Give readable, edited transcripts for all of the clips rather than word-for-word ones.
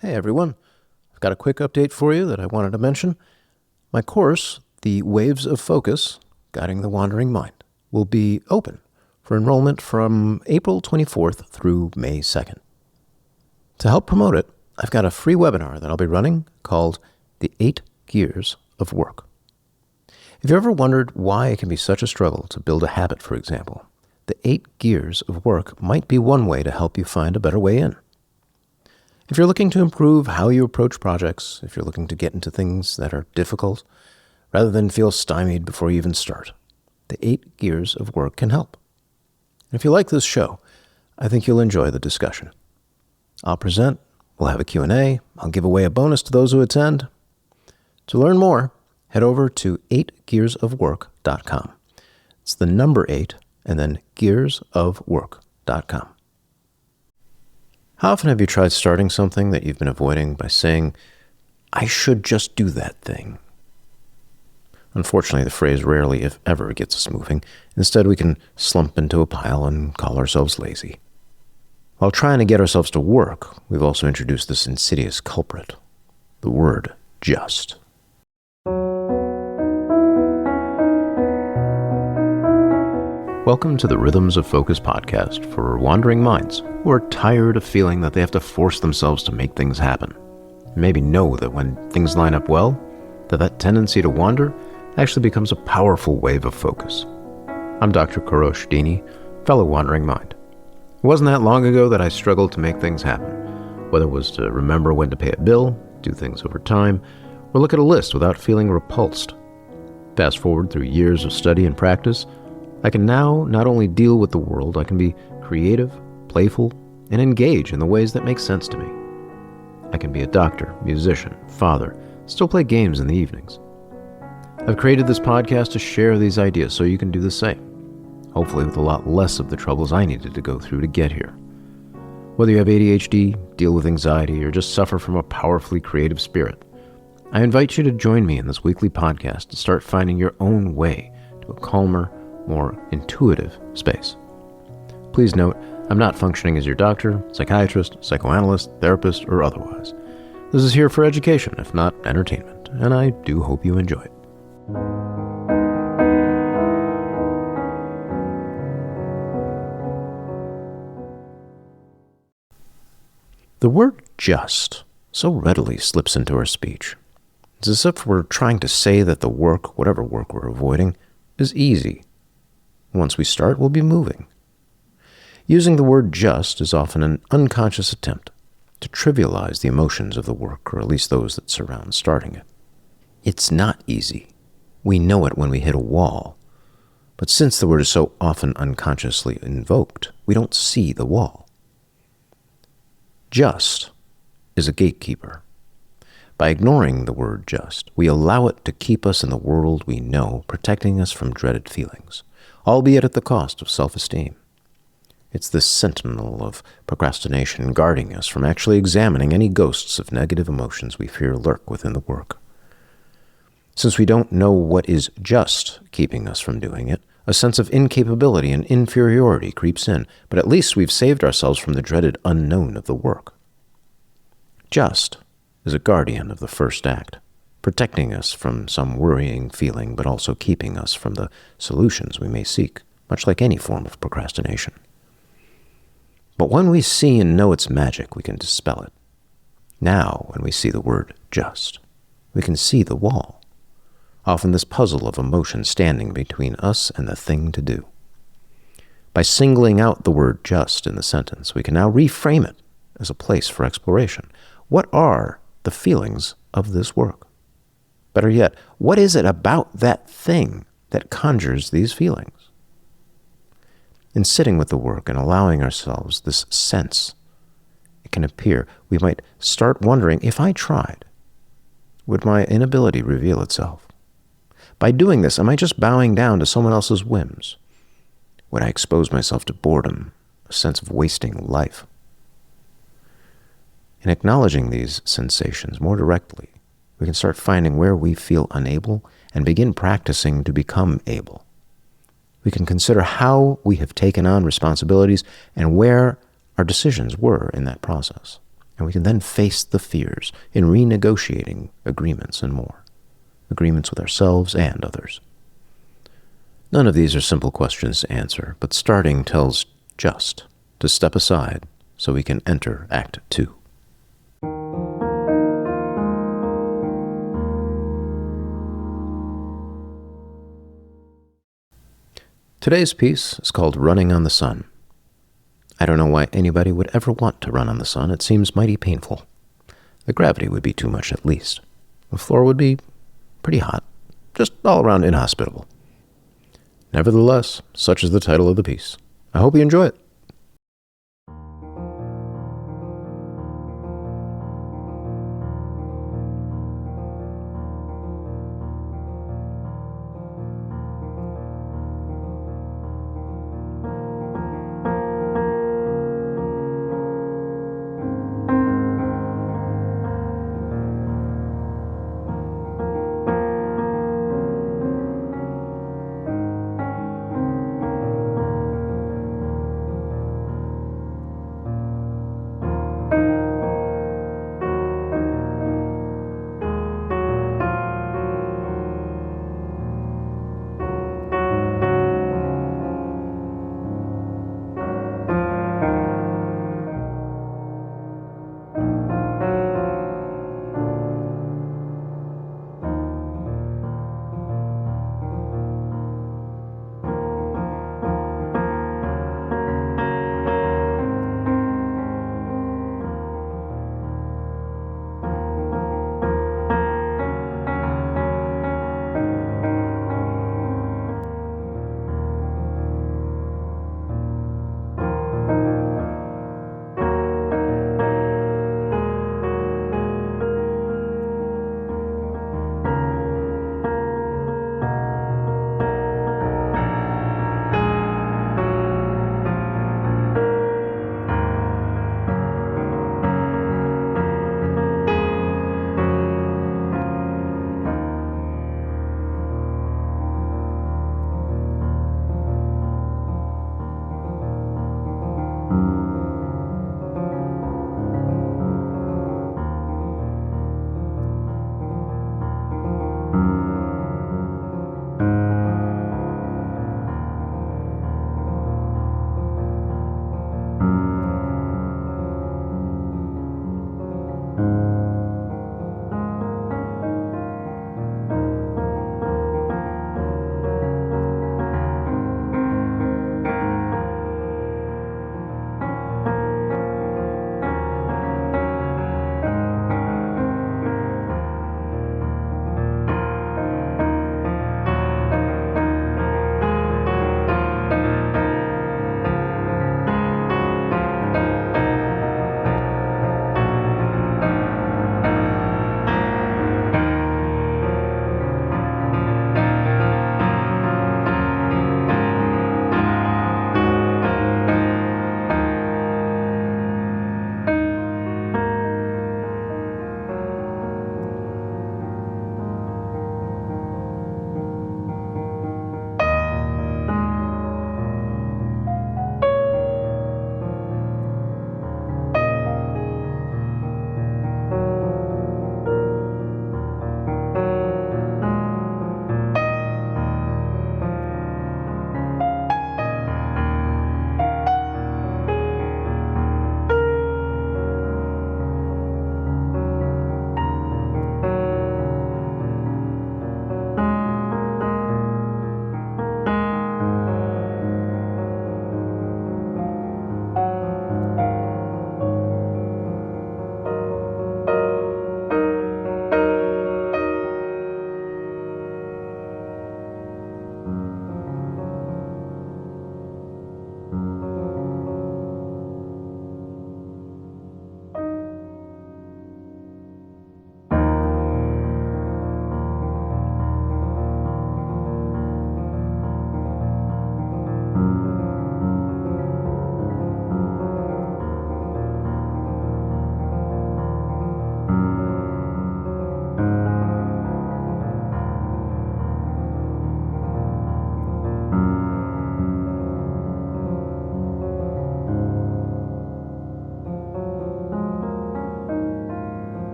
Hey everyone, I've got a quick update for you that I wanted to mention. My course, The Waves of Focus, Guiding the Wandering Mind, will be open for enrollment from April 24th through May 2nd. To help promote it, I've got a free webinar that I'll be running called The 8 Gears of Work. If you ever wondered why it can be such a struggle to build a habit, for example, the 8 gears of work might be one way to help you find a better way in. If you're looking to improve how you approach projects, if you're looking to get into things that are difficult, rather than feel stymied before you even start, the 8 gears of work can help. And if you like this show, I think you'll enjoy the discussion. I'll present, we'll have a Q&A, I'll give away a bonus to those who attend. To learn more, head over to 8gearsofwork.com. It's the number 8 and then gearsofwork.com. How often have you tried starting something that you've been avoiding by saying, I should just do that thing? Unfortunately, the phrase rarely, if ever, gets us moving. Instead, we can slump into a pile and call ourselves lazy. While trying to get ourselves to work, we've also introduced this insidious culprit, the word just. Welcome to the Rhythms of Focus podcast for wandering minds who are tired of feeling that they have to force themselves to make things happen. Maybe know that when things line up well, that tendency to wander actually becomes a powerful wave of focus. I'm Dr. Kourosh Dini, fellow wandering mind. It wasn't that long ago that I struggled to make things happen, whether it was to remember when to pay a bill, do things over time, or look at a list without feeling repulsed. Fast forward through years of study and practice, I can now not only deal with the world, I can be creative, playful, and engage in the ways that make sense to me. I can be a doctor, musician, father, still play games in the evenings. I've created this podcast to share these ideas so you can do the same, hopefully with a lot less of the troubles I needed to go through to get here. Whether you have ADHD, deal with anxiety, or just suffer from a powerfully creative spirit, I invite you to join me in this weekly podcast to start finding your own way to a calmer, more intuitive space. Please note, I'm not functioning as your doctor, psychiatrist, psychoanalyst, therapist, or otherwise. This is here for education, if not entertainment, and I do hope you enjoy it. The word just so readily slips into our speech. It's as if we're trying to say that the work, whatever work we're avoiding, is easy. Once we start, we'll be moving. Using the word just is often an unconscious attempt to trivialize the emotions of the work, or at least those that surround starting it. It's not easy. We know it when we hit a wall. But since the word is so often unconsciously invoked, we don't see the wall. Just is a gatekeeper. By ignoring the word just, we allow it to keep us in the world we know, protecting us from dreaded feelings, albeit at the cost of self-esteem. It's this sentinel of procrastination guarding us from actually examining any ghosts of negative emotions we fear lurk within the work. Since we don't know what is just keeping us from doing it, a sense of incapability and inferiority creeps in, but at least we've saved ourselves from the dreaded unknown of the work. Just is a guardian of the first act, protecting us from some worrying feeling, but also keeping us from the solutions we may seek, much like any form of procrastination. But when we see and know its magic, we can dispel it. Now, when we see the word just, we can see the wall, often this puzzle of emotion standing between us and the thing to do. By singling out the word just in the sentence, we can now reframe it as a place for exploration. What are the feelings of this work? Better yet, what is it about that thing that conjures these feelings? In sitting with the work and allowing ourselves this sense, it can appear we might start wondering, if I tried, would my inability reveal itself? By doing this, am I just bowing down to someone else's whims? Would I expose myself to boredom, a sense of wasting life? In acknowledging these sensations more directly, we can start finding where we feel unable and begin practicing to become able. We can consider how we have taken on responsibilities and where our decisions were in that process. And we can then face the fears in renegotiating agreements and more. Agreements with ourselves and others. None of these are simple questions to answer, but starting tells just to step aside so we can enter Act 2. Today's piece is called Running on the Sun. I don't know why anybody would ever want to run on the sun. It seems mighty painful. The gravity would be too much at least. The floor would be pretty hot, just all around inhospitable. Nevertheless, such is the title of the piece. I hope you enjoy it.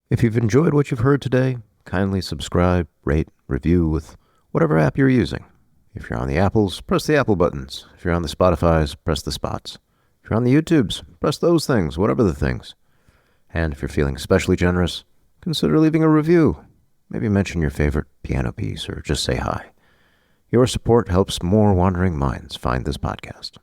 If you've enjoyed what you've heard today, kindly subscribe, rate, review with whatever app you're using. If you're on the Apples, press the Apple buttons. If you're on the Spotifys, press the spots. If you're on the YouTubes, press those things, whatever the things. And if you're feeling especially generous, consider leaving a review. Maybe mention your favorite piano piece or just say hi. Your support helps more wandering minds find this podcast.